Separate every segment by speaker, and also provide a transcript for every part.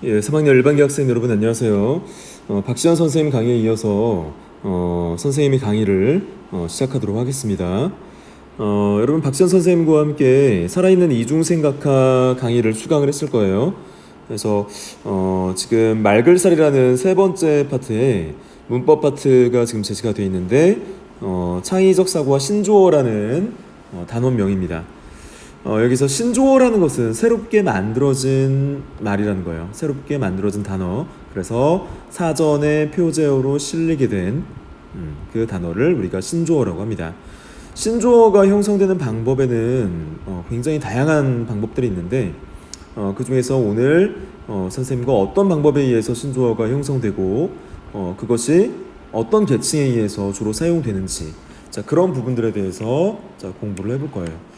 Speaker 1: 3학년 일반계 학생 여러분 안녕하세요. 박지현 선생님 강의에 이어서 선생님이 강의를 시작하도록 하겠습니다. 여러분 박지현 선생님과 함께 살아있는 이중생각학 강의를 수강을 했을 거예요. 그래서 지금 말글살이라는 세 번째 파트에 문법 파트가 지금 제시가 되어 있는데 창의적 사고와 신조어라는 단원명입니다. 여기서 신조어라는 것은 새롭게 만들어진 말이라는 거예요. 새롭게 만들어진 단어. 그래서 사전에 표제어로 실리게 된 그 단어를 우리가 신조어라고 합니다. 신조어가 형성되는 방법에는 굉장히 다양한 방법들이 있는데 그 중에서 오늘 선생님과 어떤 방법에 의해서 신조어가 형성되고 그것이 어떤 계층에 의해서 주로 사용되는지 그런 부분들에 대해서 공부를 해볼 거예요.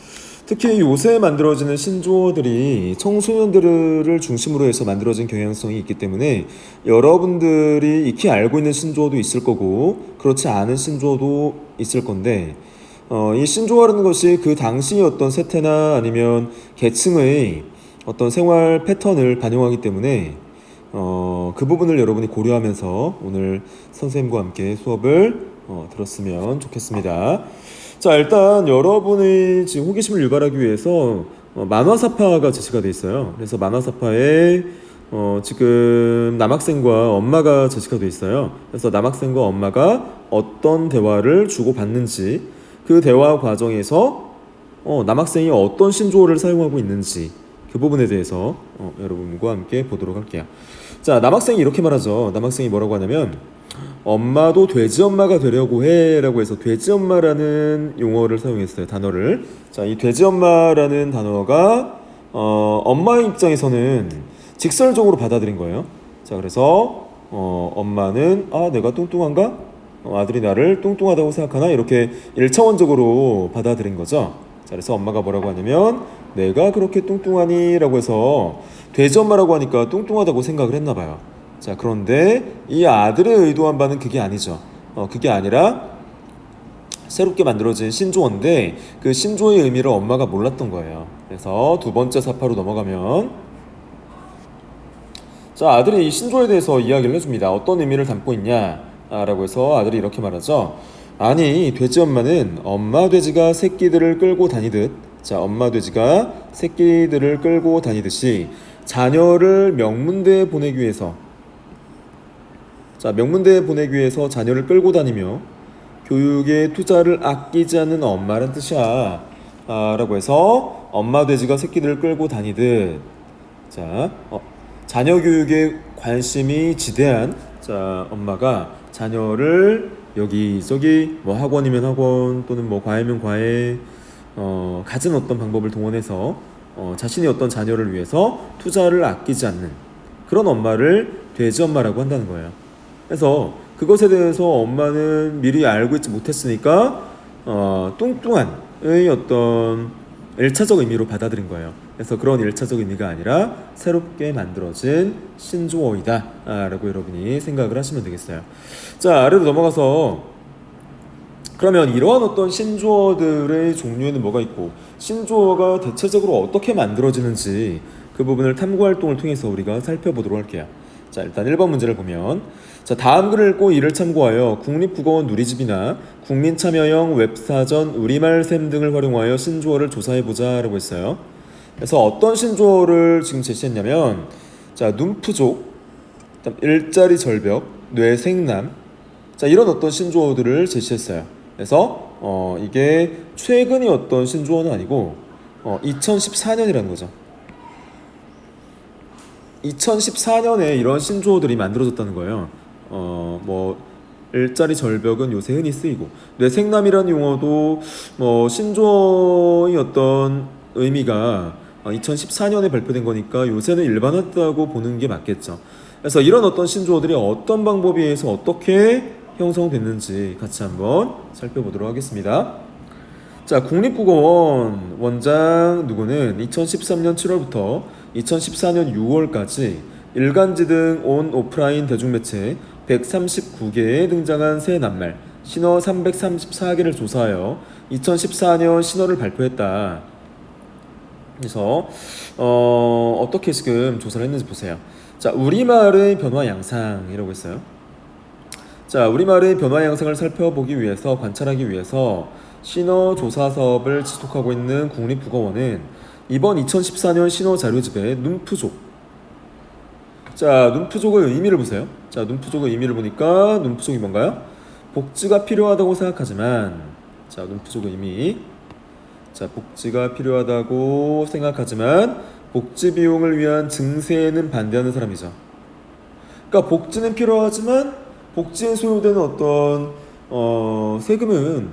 Speaker 1: 특히 요새 만들어지는 신조어들이 청소년들을 중심으로 해서 만들어진 경향성이 있기 때문에 여러분들이 익히 알고 있는 신조어도 있을 거고 그렇지 않은 신조어도 있을 건데 이 신조어라는 것이 그 당시의 어떤 세태나 아니면 계층의 어떤 생활 패턴을 반영하기 때문에 그 부분을 여러분이 고려하면서 오늘 선생님과 함께 수업을 들었으면 좋겠습니다. 자, 일단 여러분의 지금 호기심을 유발하기 위해서 만화사파가 제시가 되어 있어요. 그래서 만화사파에 지금 남학생과 엄마가 제시가 되어 있어요. 그래서 남학생과 엄마가 어떤 대화를 주고받는지, 그 대화 과정에서 남학생이 어떤 신조어를 사용하고 있는지 그 부분에 대해서 여러분과 함께 보도록 할게요. 자, 남학생이 이렇게 말하죠. 남학생이 뭐라고 하냐면 엄마도 돼지 엄마가 되려고 해 라고 해서 돼지 엄마라는 용어를 사용했어요. 단어를. 자, 이 돼지 엄마라는 단어가 엄마의 입장에서는 직설적으로 받아들인 거예요. 자, 그래서 엄마는 내가 뚱뚱한가? 아들이 나를 뚱뚱하다고 생각하나? 이렇게 1차원적으로 받아들인 거죠. 자, 그래서 엄마가 뭐라고 하냐면 내가 그렇게 뚱뚱하니? 라고 해서 돼지 엄마라고 하니까 뚱뚱하다고 생각을 했나 봐요. 자, 그런데 이 아들의 의도한 바는 그게 아니죠. 그게 아니라 새롭게 만들어진 신조어인데 그 신조어의 의미를 엄마가 몰랐던 거예요. 그래서 두 번째 사파로 넘어가면 자, 아들이 이 신조어에 대해서 이야기를 해줍니다. 어떤 의미를 담고 있냐 라고 해서 아들이 이렇게 말하죠. 아니, 돼지 엄마는 엄마 돼지가 새끼들을 끌고 다니듯 자, 엄마 돼지가 새끼들을 끌고 다니듯이 자녀를 명문대에 보내기 위해서 자, 명문대에 보내기 위해서 자녀를 끌고 다니며 교육에 투자를 아끼지 않는 엄마란 뜻이야. 라고 해서 엄마 돼지가 새끼들을 끌고 다니듯 자, 자녀 교육에 관심이 지대한 자, 엄마가 자녀를 여기저기 뭐 학원이면 학원 또는 뭐 과외면 과외 갖은 어떤 방법을 동원해서 자신이 어떤 자녀를 위해서 투자를 아끼지 않는 그런 엄마를 돼지 엄마라고 한다는 거예요. 그래서 그것에 대해서 엄마는 미리 알고 있지 못했으니까 뚱뚱한의 어떤 1차적 의미로 받아들인 거예요. 그래서 그런 1차적 의미가 아니라 새롭게 만들어진 신조어이다 라고 여러분이 생각을 하시면 되겠어요. 자, 아래로 넘어가서 그러면 이러한 어떤 신조어들의 종류에는 뭐가 있고 신조어가 대체적으로 어떻게 만들어지는지 그 부분을 탐구활동을 통해서 우리가 살펴보도록 할게요. 자, 일단 1번 문제를 보면 자, 다음 글을 읽고 이를 참고하여 국립국어원 누리집이나 국민참여형 웹사전 우리말샘 등을 활용하여 신조어를 조사해보자 라고 했어요. 그래서 어떤 신조어를 지금 제시했냐면 자, 눈푸족, 일자리 절벽, 뇌생남 자, 이런 어떤 신조어들을 제시했어요. 그래서 이게 최근의 어떤 신조어는 아니고 2014년이라는 거죠. 2014년에 이런 신조어들이 만들어졌다는 거예요. 뭐 일자리 절벽은 요새 흔히 쓰이고 뇌생남이라는 용어도 뭐 신조어의 어떤 의미가 2014년에 발표된 거니까 요새는 일반화됐다고 보는 게 맞겠죠. 그래서 이런 어떤 신조어들이 어떤 방법에 의해서 어떻게 형성됐는지 같이 한번 살펴보도록 하겠습니다. 자, 국립국어원 원장 누구는 2013년 7월부터 2014년 6월까지 일간지 등 온 오프라인 대중매체 139개에 등장한 새 낱말 신어 334개를 조사하여 2014년 신어를 발표했다. 그래서 어떻게 지금 조사를 했는지 보세요. 자, 우리말의 변화 양상이라고 했어요. 자, 우리말의 변화 양상을 살펴보기 위해서, 관찰하기 위해서 신어 조사 사업을 지속하고 있는 국립국어원은 이번 2014년 신어 자료집에 눈푸족. 자, 눈푸족의 의미를 보세요. 자, 눈푸족의 의미를 보니까 눈푸족이 뭔가요? 복지가 필요하다고 생각하지만, 자, 눈푸족의 의미. 자, 복지가 필요하다고 생각하지만 복지 비용을 위한 증세에는 반대하는 사람이죠. 그러니까 복지는 필요하지만 복지에 소요되는 어떤 세금은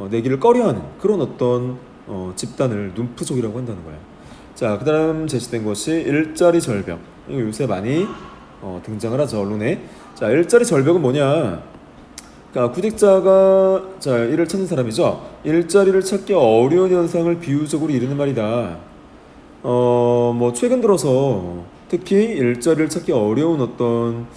Speaker 1: 내기를 꺼려하는 그런 어떤 집단을 눈푸족이라고 한다는 거예요. 자, 그 다음 제시된 것이 일자리 절벽. 이거 요새 많이 등장을 하죠, 언론에. 자, 일자리 절벽은 뭐냐? 그러니까 구직자가 자 일을 찾는 사람이죠. 일자리를 찾기 어려운 현상을 비유적으로 이르는 말이다. 뭐 최근 들어서 특히 일자리를 찾기 어려운 어떤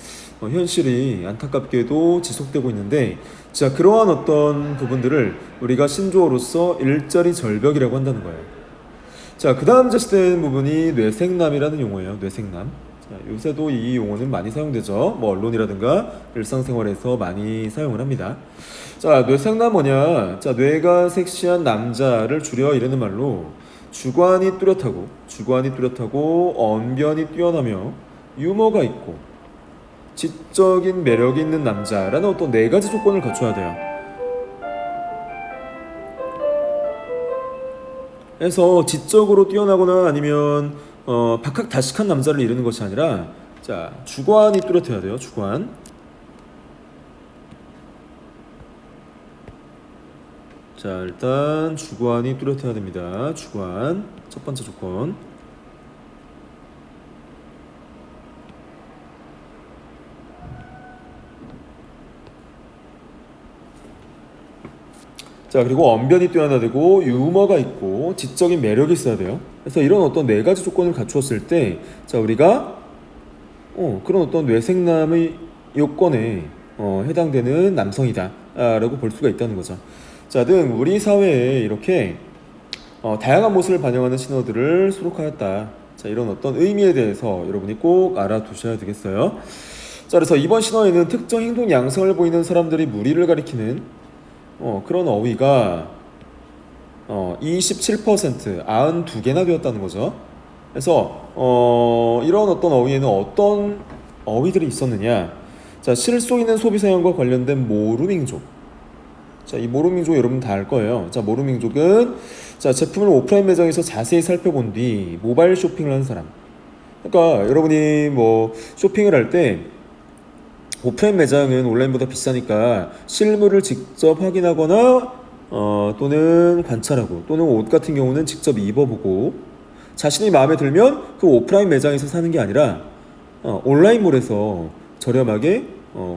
Speaker 1: 현실이 안타깝게도 지속되고 있는데, 자 그러한 어떤 부분들을 우리가 신조어로서 일자리 절벽이라고 한다는 거예요. 자, 그 다음 제시된 부분이 뇌생남이라는 용어예요. 뇌생남. 자, 요새도 이 용어는 많이 사용되죠. 뭐 언론이라든가 일상생활에서 많이 사용을 합니다. 자, 뇌생남 뭐냐? 자, 뇌가 섹시한 남자를 줄여 이르는 말로 주관이 뚜렷하고 언변이 뛰어나며 유머가 있고 지적인 매력이 있는 남자라는 어떤 네 가지 조건을 갖춰야 돼요. 그래서 지적으로 뛰어나거나 아니면 박학다식한 남자를 이루는 것이 아니라, 자 주관이 뚜렷해야 돼요. 주관. 자, 일단 주관이 뚜렷해야 됩니다. 주관 첫 번째 조건. 자, 그리고 언변이 뛰어나되고 유머가 있고 지적인 매력이 있어야 돼요. 그래서 이런 어떤 네 가지 조건을 갖추었을 때, 자 우리가 그런 어떤 뇌생남의 요건에 해당되는 남성이다 라고 볼 수가 있다는 거죠. 자, 등 우리 사회에 이렇게 다양한 모습을 반영하는 신어들을 수록하였다. 자, 이런 어떤 의미에 대해서 여러분이 꼭 알아두셔야 되겠어요. 자, 그래서 이번 신어에는 특정 행동 양상을 보이는 사람들이 무리를 가리키는 그런 어휘가 27%, 92개나 되었다는 거죠. 그래서 이런 어떤 어휘에는 어떤 어휘들이 있었느냐? 자, 실속 있는 소비 사용과 관련된 모르밍족. 자, 이 모르밍족 여러분 다 알 거예요. 자, 모르밍족은 자 제품을 오프라인 매장에서 자세히 살펴본 뒤 모바일 쇼핑을 하는 사람. 그러니까 여러분이 뭐 쇼핑을 할 때 오프라인 매장은 온라인보다 비싸니까 실물을 직접 확인하거나 또는 관찰하고, 또는 옷 같은 경우는 직접 입어보고 자신이 마음에 들면 그 오프라인 매장에서 사는 게 아니라 온라인몰에서 저렴하게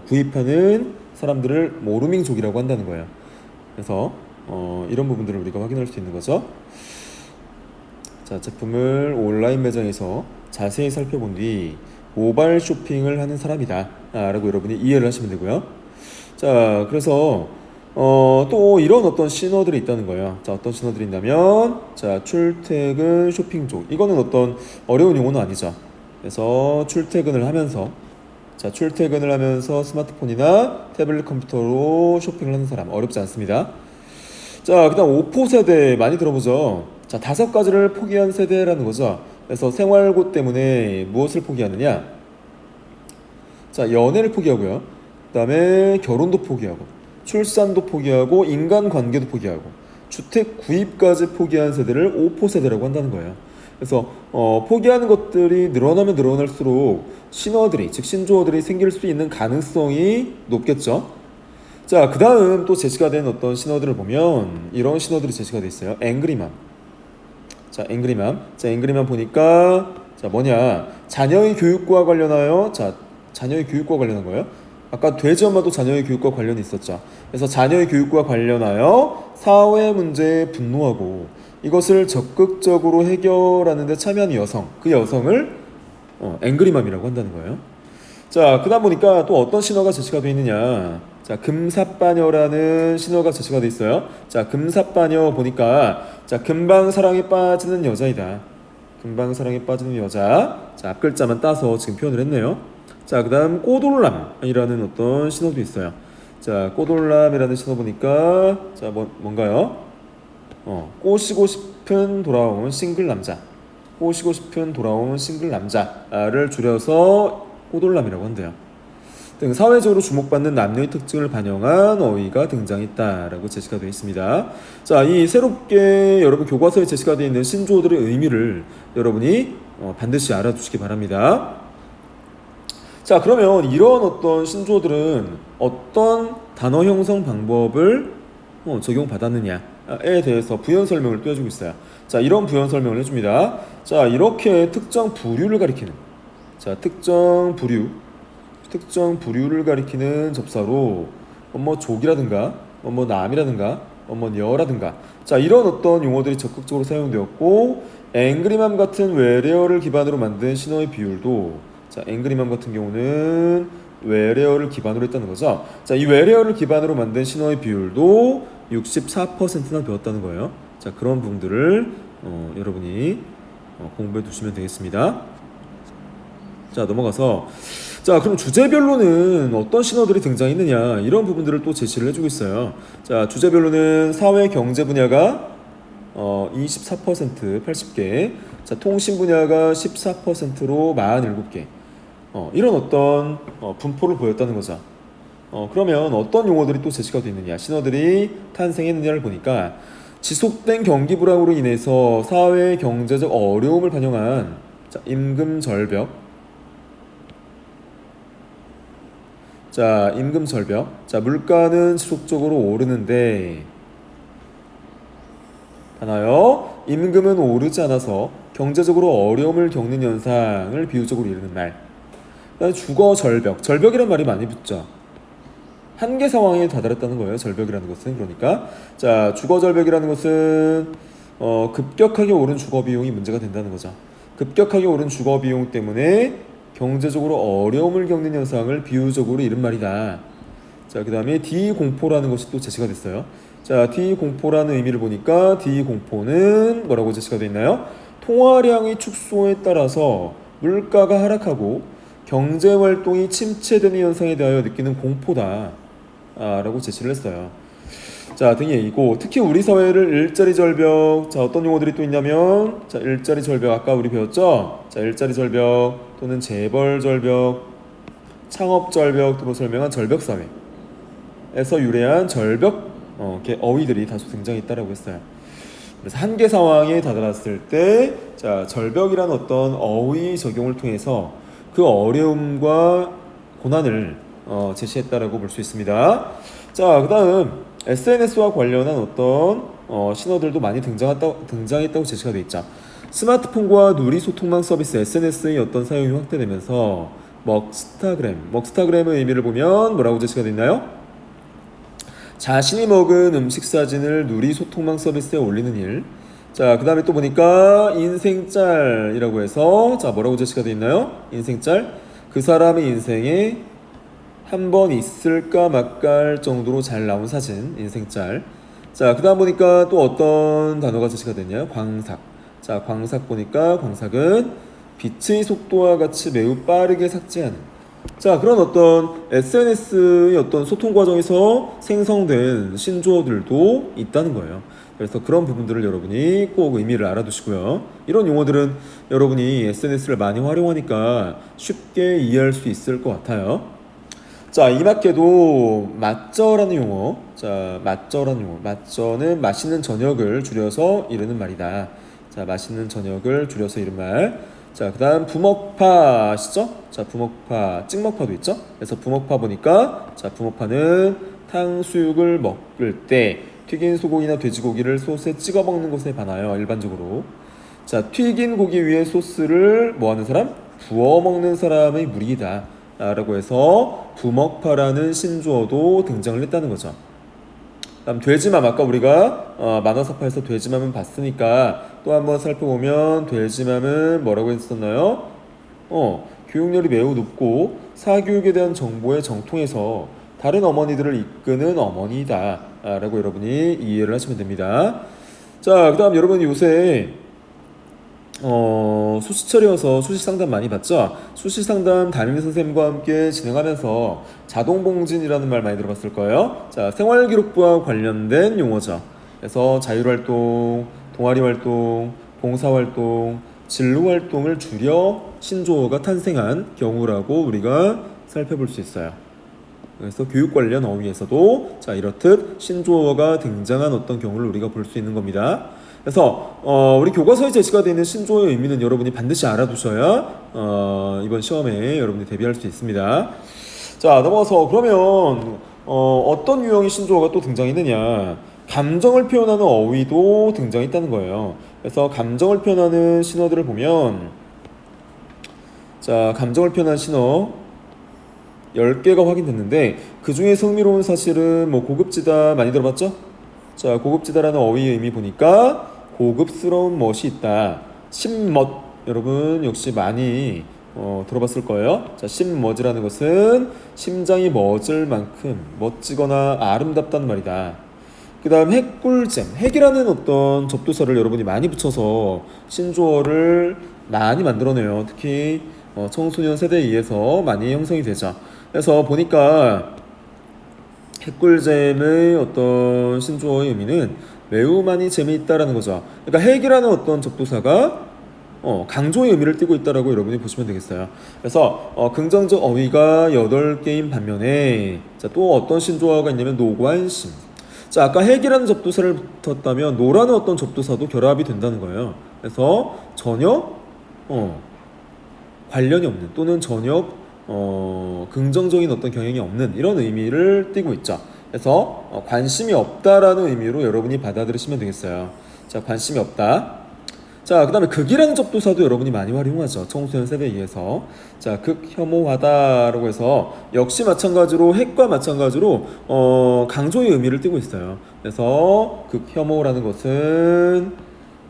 Speaker 1: 구입하는 사람들을 모르밍족이라고 한다는 거예요. 그래서 이런 부분들을 우리가 확인할 수 있는 거죠. 자, 제품을 온라인 매장에서 자세히 살펴본 뒤 모바일 쇼핑을 하는 사람이다 라고 여러분이 이해를 하시면 되고요. 자, 그래서 또 이런 어떤 신어들이 있다는 거예요. 자, 어떤 신어들이 있냐면, 자, 출퇴근 쇼핑족. 이거는 어떤 어려운 용어는 아니죠. 그래서 출퇴근을 하면서 스마트폰이나 태블릿 컴퓨터로 쇼핑을 하는 사람, 어렵지 않습니다. 자, 그다음 오포 세대 많이 들어보죠. 자, 5가지를 포기한 세대라는 거죠. 그래서 생활고 때문에 무엇을 포기하느냐? 자, 연애를 포기하고요. 그다음에 결혼도 포기하고, 출산도 포기하고, 인간관계도 포기하고, 주택 구입까지 포기한 세대를 오포 세대라고 한다는 거예요. 그래서 포기하는 것들이 늘어나면 늘어날수록 신어들이, 즉 신조어들이 생길 수 있는 가능성이 높겠죠. 자, 그 다음 또 제시가 된 어떤 신어들을 보면 이런 신어들이 제시가 돼 있어요. 앵그리맘. 자, 앵그리맘 보니까 자 뭐냐, 자녀의 교육과 관련하여, 자 자녀의 교육과 관련한 거예요. 아까 돼지 엄마도 자녀의 교육과 관련이 있었죠. 그래서 자녀의 교육과 관련하여 사회 문제에 분노하고 이것을 적극적으로 해결하는 데 참여하는 여성, 그 여성을 앵그리맘이라고 한다는 거예요. 자, 그다음 보니까 또 어떤 신어가 제시가 되어 있느냐. 자, 금사빠녀라는 신어가 제시가 되어 있어요. 자, 금사빠녀 보니까 자, 금방 사랑에 빠지는 여자이다. 금방 사랑에 빠지는 여자. 자, 앞글자만 따서 지금 표현을 했네요. 자, 그 다음 꼬돌람이라는 어떤 신호도 있어요. 자, 꼬돌람이라는 신호 보니까 자, 뭔가요? 꼬시고 싶은 돌아온 싱글 남자. 꼬시고 싶은 돌아온 싱글 남자를 줄여서 꼬돌람이라고 한대요. 등 사회적으로 주목받는 남녀의 특징을 반영한 어휘가 등장했다라고 제시가 되어 있습니다. 자, 이 새롭게 여러분 교과서에 제시가 되어 있는 신조어들의 의미를 여러분이 반드시 알아두시기 바랍니다. 자, 그러면 이런 어떤 신조어들은 어떤 단어 형성 방법을 적용받았느냐에 대해서 부연 설명을 또 해주고 있어요. 자, 이런 부연 설명을 해줍니다. 자, 이렇게 특정 부류를 가리키는, 자, 특정 부류를 가리키는 접사로 족이라든가 남이라든가 여라든가, 자, 이런 어떤 용어들이 적극적으로 사용되었고, 앵그리맘 같은 외래어를 기반으로 만든 신어의 비율도, 자, 앵그리맘 같은 경우는 외래어를 기반으로 했다는 거죠. 자, 이 외래어를 기반으로 만든 신어의 비율도 64%나 되었다는 거예요. 자, 그런 부분들을 여러분이 공부해 두시면 되겠습니다. 자, 넘어가서, 자, 그럼 주제별로는 어떤 신어들이 등장했느냐, 이런 부분들을 또 제시를 해주고 있어요. 자, 주제별로는 사회 경제 분야가 24% 80개, 자, 통신 분야가 14%로 47개, 이런 어떤 분포를 보였다는 거죠. 그러면 어떤 용어들이 또 제시가 되어 있느냐, 신어들이 탄생했느냐를 보니까, 지속된 경기 불황으로 인해서 사회 경제적 어려움을 반영한, 자, 임금 절벽, 자, 임금 절벽. 자, 물가는 지속적으로 오르는데, 하나요? 임금은 오르지 않아서 경제적으로 어려움을 겪는 현상을 비유적으로 이르는 말. 그다음에 주거 절벽. 절벽이란 말이 많이 붙죠. 한계 상황에 다다랐다는 거예요. 절벽이라는 것은. 그러니까, 자, 주거 절벽이라는 것은 급격하게 오른 주거 비용이 문제가 된다는 거죠. 급격하게 오른 주거 비용 때문에 경제적으로 어려움을 겪는 현상을 비유적으로 이른 말이다. 자, 그 다음에 D공포라는 것이 또 제시가 됐어요. 자, D공포라는 의미를 보니까 D공포는 뭐라고 제시가 되어 있나요? 통화량의 축소에 따라서 물가가 하락하고 경제활동이 침체되는 현상에 대하여 느끼는 공포다 라고 제시를 했어요. 자, 등의 얘기고, 특히 우리 사회를 일자리 절벽, 자, 어떤 용어들이 또 있냐면, 자, 일자리 절벽, 아까 우리 배웠죠? 자, 일자리 절벽 또는 재벌 절벽, 창업 절벽 등으로 설명한 절벽 사회에서 유래한 절벽 어휘들이 다소 등장했다라고 했어요. 그래서 한계 상황에 다다랐을 때, 자, 절벽이라는 어떤 어휘 적용을 통해서 그 어려움과 고난을 제시했다라고 볼 수 있습니다. 자, 그 다음 SNS와 관련한 어떤 신호들도 많이 등장했다고 제시가 되어 있죠. 스마트폰과 누리 소통망 서비스 SNS의 어떤 사용이 확대되면서 먹스타그램의 의미를 보면 뭐라고 제시가 되어 있나요? 자신이 먹은 음식 사진을 누리 소통망 서비스에 올리는 일. 자, 그 다음에 또 보니까 인생짤이라고 해서, 자, 뭐라고 제시가 되어 있나요? 인생짤, 그 사람의 인생에 한 번 있을까 말까 할 정도로 잘 나온 사진, 인생짤. 자, 그 다음 보니까 또 어떤 단어가 제시가 됐냐요? 광삭. 자, 광삭 보니까 광삭은 빛의 속도와 같이 매우 빠르게 삭제하는, 자, 그런 어떤 SNS의 어떤 소통 과정에서 생성된 신조어들도 있다는 거예요. 그래서 그런 부분들을 여러분이 꼭 의미를 알아두시고요. 이런 용어들은 여러분이 SNS를 많이 활용하니까 쉽게 이해할 수 있을 것 같아요. 자, 이밖에도 맞저라는 용어. 자, 맞저라는 용어. 맞저는 맛있는 저녁을 줄여서 이르는 말이다. 자, 맛있는 저녁을 줄여서 이른 말. 자, 그 다음 부먹파 아시죠? 자, 부먹파, 찍먹파도 있죠? 그래서 부먹파 보니까, 자, 부먹파는 탕수육을 먹을 때 튀긴 소고기나 돼지고기를 소스에 찍어 먹는 것에 반하여 일반적으로, 자, 튀긴 고기 위에 소스를 뭐하는 사람? 부어 먹는 사람의 무리이다 라고 해서 부먹파라는 신조어도 등장을 했다는 거죠. 다음 돼지맘, 아까 우리가 만화사파에서 돼지맘은 봤으니까 또 한번 살펴보면, 돼지맘은 뭐라고 했었나요? 교육열이 매우 높고 사교육에 대한 정보에 정통해서 다른 어머니들을 이끄는 어머니다 라고 여러분이 이해를 하시면 됩니다. 자, 그 다음 여러분 요새 수시철이어서 수시 상담 많이 받죠? 수시 상담 담임 선생님과 함께 진행하면서 자동봉진이라는 말 많이 들어봤을 거예요. 자, 생활기록부와 관련된 용어죠. 그래서 자율활동, 동아리활동, 봉사활동, 진로활동을 줄여 신조어가 탄생한 경우라고 우리가 살펴볼 수 있어요. 그래서 교육 관련 어휘에서도 자 이렇듯 신조어가 등장한 어떤 경우를 우리가 볼 수 있는 겁니다. 그래서 우리 교과서에 제시가 되어 있는 신조어의 의미는 여러분이 반드시 알아두셔야 이번 시험에 여러분이 대비할 수 있습니다. 자, 넘어가서 그러면 어떤 유형의 신조어가 또 등장했느냐? 감정을 표현하는 어휘도 등장했다는 거예요. 그래서 감정을 표현하는 신어들을 보면 자, 감정을 표현한 신어 10개가 확인됐는데 그 중에 흥미로운 사실은 뭐 고급지다 많이 들어봤죠? 자, 고급지다라는 어휘의 의미 보니까 고급스러운 멋이 있다. 심멋 여러분 역시 많이 들어봤을 거예요. 자, 심멋이라는 것은 심장이 멎을 만큼 멋지거나 아름답다는 말이다. 그 다음 핵꿀잼, 핵이라는 어떤 접두사를 여러분이 많이 붙여서 신조어를 많이 만들어내요. 특히 청소년 세대에 의해서 많이 형성이 되죠. 그래서 보니까 핵꿀잼의 어떤 신조어의 의미는 매우 많이 재미있다라는 거죠. 그러니까 핵이라는 어떤 접두사가 강조의 의미를 띠고 있다라고 여러분이 보시면 되겠어요. 그래서 긍정적 어휘가 8개인 반면에 자, 또 어떤 신조어가 있냐면 노관심. 자, 아까 핵이라는 접두사를 붙었다면 노라는 어떤 접두사도 결합이 된다는 거예요. 그래서 전혀 관련이 없는 또는 전혀 긍정적인 어떤 경향이 없는 이런 의미를 띠고 있죠. 그래서 관심이 없다라는 의미로 여러분이 받아들이시면 되겠어요. 자, 관심이 없다. 자, 그 다음에 극이라는 접두사도 여러분이 많이 활용하죠. 청소년 세대에 의해서. 자, 극혐오하다라고 해서 역시 마찬가지로 핵과 마찬가지로 강조의 의미를 띠고 있어요. 그래서 극혐오라는 것은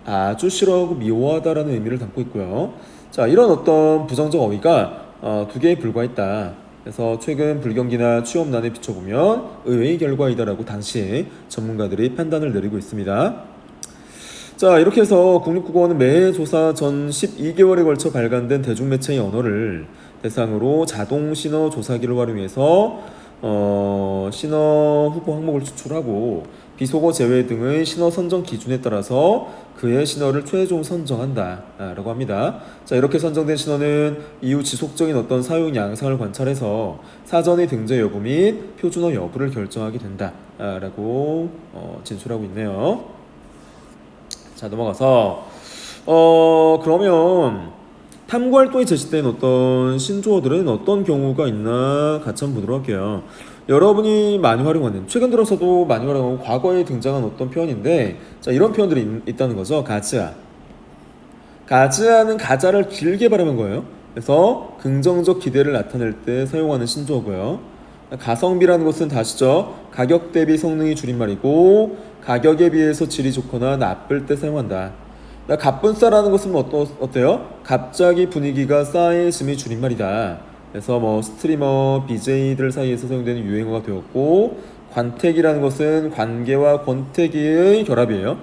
Speaker 1: 아주 싫어하고 미워하다라는 의미를 담고 있고요. 자, 이런 어떤 부정적 어휘가 2개에 불과했다. 그래서 최근 불경기나 취업난에 비춰보면 의외의 결과이다라고 당시 전문가들이 판단을 내리고 있습니다. 자, 이렇게 해서 국립국어원은 매해 조사 전 12개월에 걸쳐 발간된 대중매체의 언어를 대상으로 자동 신어 조사기를 활용해서 신어 후보 항목을 추출하고 비속어 제외 등의 신어 선정 기준에 따라서 그의 신어를 최종 선정한다 라고 합니다. 자, 이렇게 선정된 신어는 이후 지속적인 어떤 사용 양상을 관찰해서 사전의 등재 여부 및 표준어 여부를 결정하게 된다 라고 진술하고 있네요. 자, 넘어가서 그러면 탐구활동에 제시된 어떤 신조어들은 어떤 경우가 있나 같이 한번 보도록 할게요. 여러분이 많이 활용하는 최근 들어서도 많이 활용하고 과거에 등장한 어떤 표현인데 자, 이런 표현들이 있다는 거죠. 가즈아. 가즈아는 가자를 길게 발음한 거예요. 그래서 긍정적 기대를 나타낼 때 사용하는 신조어고요. 가성비라는 것은 다시죠. 가격 대비 성능이 줄임말이고 가격에 비해서 질이 좋거나 나쁠 때 사용한다. 갑분싸라는 것은 어때요? 갑자기 분위기가 싸해짐의 줄임말이다. 그래서 뭐 스트리머, BJ들 사이에서 사용되는 유행어가 되었고 관택이라는 것은 관계와 권태기의 결합이에요.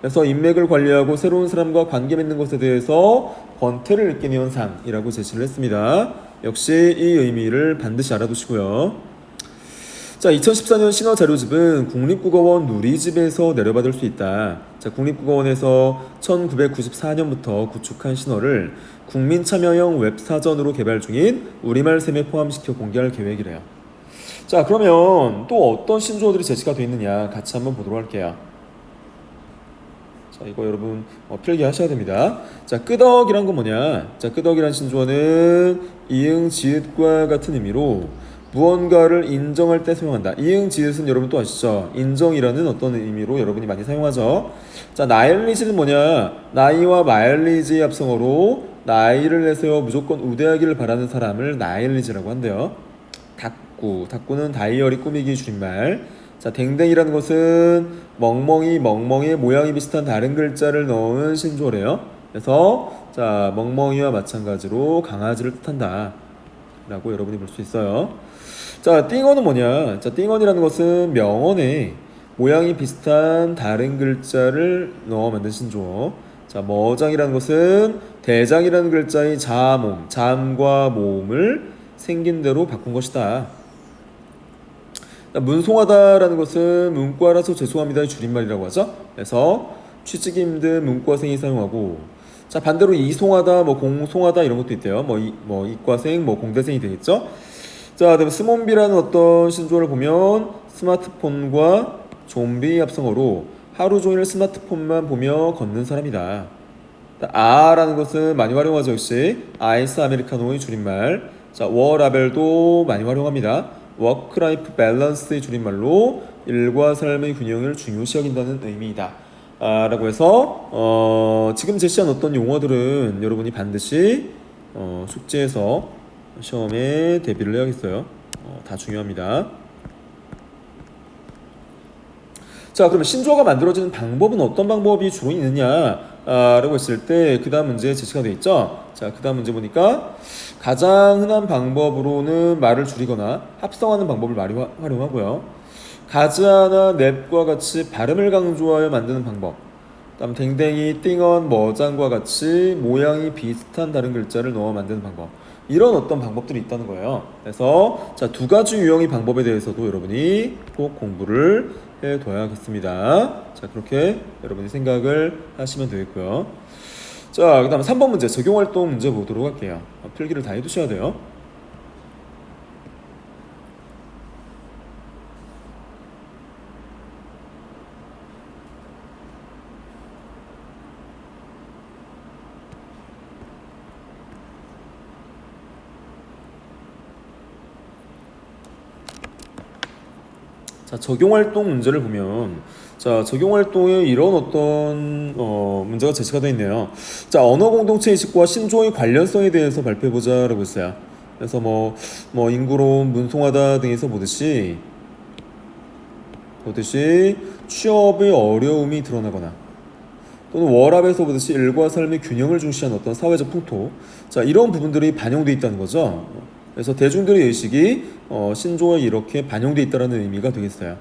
Speaker 1: 그래서 인맥을 관리하고 새로운 사람과 관계 맺는 것에 대해서 권태를 느끼는 현상이라고 제시를 했습니다. 역시 이 의미를 반드시 알아두시고요. 자, 2014년 신어 자료집은 국립국어원 누리집에서 내려받을 수 있다. 자, 국립국어원에서 1994년부터 구축한 신어를 국민참여형 웹사전으로 개발 중인 우리말샘에 포함시켜 공개할 계획이래요. 자, 그러면 또 어떤 신조어들이 제시가 되어 있느냐 같이 한번 보도록 할게요. 자, 이거 여러분 필기하셔야 됩니다. 자, 끄덕이란 건 뭐냐? 자, 끄덕이란 신조어는 이응, 지읒과 같은 의미로 무언가를 인정할 때 사용한다. 이응, 지읒은 여러분 또 아시죠? 인정이라는 어떤 의미로 여러분이 많이 사용하죠. 자, 나일리지는 뭐냐? 나이와 마일리지의 합성어로 나이를 내세워 무조건 우대하기를 바라는 사람을 나일리지라고 한대요. 닭구는 다이어리 꾸미기 줄임말. 자, 댕댕이라는 것은 멍멍이의 모양이 비슷한 다른 글자를 넣은 신조어래요. 그래서 자, 멍멍이와 마찬가지로 강아지를 뜻한다 라고 여러분이 볼 수 있어요. 자, 띵어는 뭐냐? 자, 띵언이라는 것은 명언에 모양이 비슷한 다른 글자를 넣어 만든 신조어. 자, 머장이라는 것은 대장이라는 글자의 자몸, 잠과 몸을 생긴 대로 바꾼 것이다. 문송하다라는 것은 문과라서 죄송합니다의 줄임말이라고 하죠. 그래서 취직이 힘든 문과생이 사용하고, 자 반대로 이송하다, 뭐 공송하다 이런 것도 있대요. 뭐 이과생, 뭐 공대생이 되겠죠. 자, 그다음에 스몬비라는 어떤 신조어를 보면 스마트폰과 좀비 합성어로 하루 종일 스마트폰만 보며 걷는 사람이다. 아라는 것은 많이 활용하죠. 역시 아이스 아메리카노의 줄임말. 자, 워라벨도 많이 활용합니다. 워크라이프 밸런스의 줄임말로 일과 삶의 균형을 중요시 여긴다는 의미이다. 라고 해서 지금 제시한 어떤 용어들은 여러분이 반드시 숙제에서 시험에 대비를 해야겠어요. 다 중요합니다. 자, 그러면 신조어가 만들어지는 방법은 어떤 방법이 주로 있느냐 라고 했을 때 그 다음 문제에 제시가 되어 있죠. 자, 그 다음 문제 보니까 가장 흔한 방법으로는 말을 줄이거나 합성하는 방법을 많이 활용하고요. 가즈아나 넵과 같이 발음을 강조하여 만드는 방법, 다음 댕댕이, 띵언, 머장과 같이 모양이 비슷한 다른 글자를 넣어 만드는 방법, 이런 어떤 방법들이 있다는 거예요. 그래서 자, 두 가지 유형의 방법에 대해서도 여러분이 꼭 공부를 해둬야겠습니다. 자, 그렇게 여러분이 생각을 하시면 되겠고요. 자, 그 다음 3번 문제 적용활동 문제 보도록 할게요. 필기를 다 해두셔야 돼요. 자, 적용활동 문제를 보면, 자, 적용활동에 이런 어떤 문제가 제시가 되어 있네요. 자, 언어 공동체 의식과 신조어의 관련성에 대해서 발표해보자 라고 했어요. 그래서 뭐 인구론, 문송하다 등에서 보듯이 취업의 어려움이 드러나거나, 또는 워랍에서 보듯이 일과 삶의 균형을 중시한 어떤 사회적 풍토, 자, 이런 부분들이 반영되어 있다는 거죠. 그래서 대중들의 의식이 신조어에 이렇게 반영되어 있다는 의미가 되겠어요.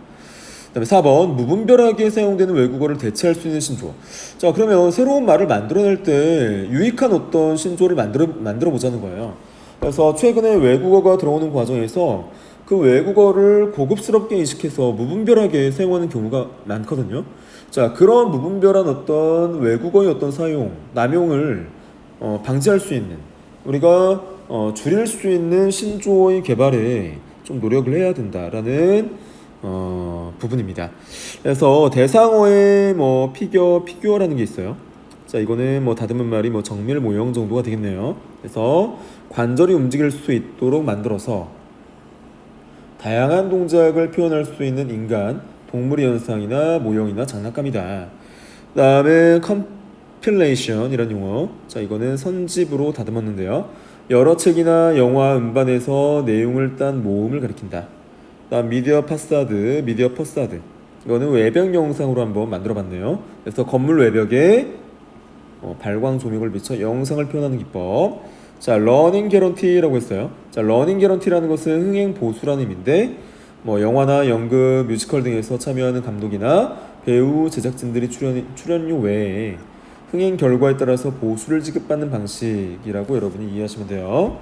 Speaker 1: 그 다음에 4번 무분별하게 사용되는 외국어를 대체할 수 있는 신조어. 자, 그러면 새로운 말을 만들어낼 때 유익한 어떤 신조어를 만들어 보자는 거예요. 그래서 최근에 외국어가 들어오는 과정에서 그 외국어를 고급스럽게 인식해서 무분별하게 사용하는 경우가 많거든요. 자, 그런 무분별한 어떤 외국어의 어떤 사용, 남용을 방지할 수 있는, 우리가 줄일 수 있는 신조어의 개발에 좀 노력을 해야 된다라는 부분입니다. 그래서 대상어에 뭐 피규어라는 게 있어요. 자, 이거는 뭐 다듬은 말이 뭐 정밀 모형 정도가 되겠네요. 그래서 관절이 움직일 수 있도록 만들어서 다양한 동작을 표현할 수 있는 인간, 동물의 현상이나 모형이나 장난감이다. 그 다음에 컴필레이션이라는 용어. 자, 이거는 선집으로 다듬었는데요. 여러 책이나 영화, 음반에서 내용을 딴 모음을 가리킨다. 다음 미디어 파사드, 미디어 퍼사드. 이거는 외벽 영상으로 한번 만들어봤네요. 그래서 건물 외벽에 발광 조명을 비춰 영상을 표현하는 기법. 자, 러닝 개런티라고 했어요. 자, 러닝 개런티라는 것은 흥행 보수라는 의미인데, 뭐 영화나 연극, 뮤지컬 등에서 참여하는 감독이나 배우, 제작진들이 출연료 외에 흥행 결과에 따라서 보수를 지급받는 방식이라고 여러분이 이해하시면 돼요.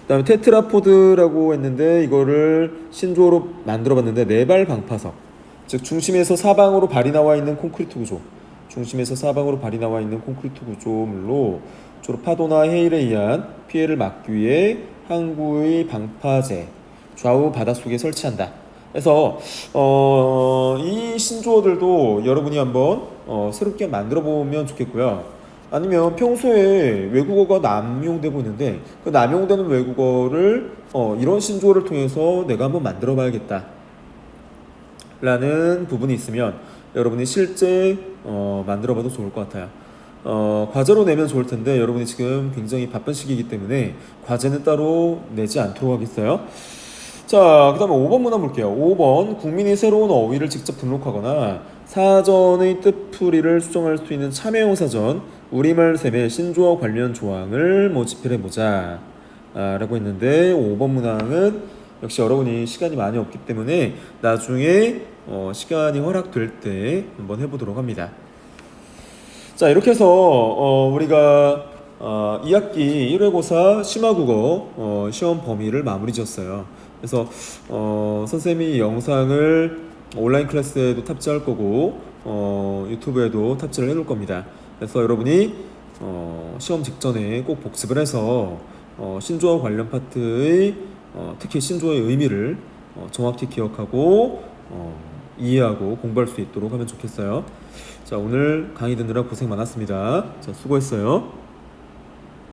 Speaker 1: 그 다음에 테트라포드라고 했는데, 이거를 신조어로 만들어봤는데, 네발 방파석, 즉 중심에서 사방으로 발이 나와 있는 콘크리트 구조, 중심에서 사방으로 발이 나와 있는 콘크리트 구조물로 주로 파도나 해일에 의한 피해를 막기 위해 항구의 방파제, 좌우 바닷속에 설치한다. 그래서 이 신조어들도 여러분이 한번 새롭게 만들어 보면 좋겠고요. 아니면 평소에 외국어가 남용되고 있는데 그 남용되는 외국어를 이런 신조어를 통해서 내가 한번 만들어 봐야겠다 라는 부분이 있으면 여러분이 실제 만들어 봐도 좋을 것 같아요. 과제로 내면 좋을 텐데 여러분이 지금 굉장히 바쁜 시기이기 때문에 과제는 따로 내지 않도록 하겠어요. 자, 그 다음에 5번 문항 볼게요. 5번 국민이 새로운 어휘를 직접 등록하거나 사전의 뜻풀이를 수정할 수 있는 참여형 사전 우리말 셈의 신조어 관련 조항을 모집해보자 라고 했는데, 5번 문항은 역시 여러분이 시간이 많이 없기 때문에 나중에 시간이 허락될 때 한번 해보도록 합니다. 자, 이렇게 해서 우리가 2학기 1회고사 심화국어 시험 범위를 마무리 지었어요. 그래서 선생님이 이 영상을 온라인 클래스에도 탑재할 거고 유튜브에도 탑재를 해놓을 겁니다. 그래서 여러분이 시험 직전에 꼭 복습을 해서 신조어 관련 파트의 특히 신조어의 의미를 정확히 기억하고 이해하고 공부할 수 있도록 하면 좋겠어요. 자, 오늘 강의 듣느라 고생 많았습니다. 자, 수고했어요.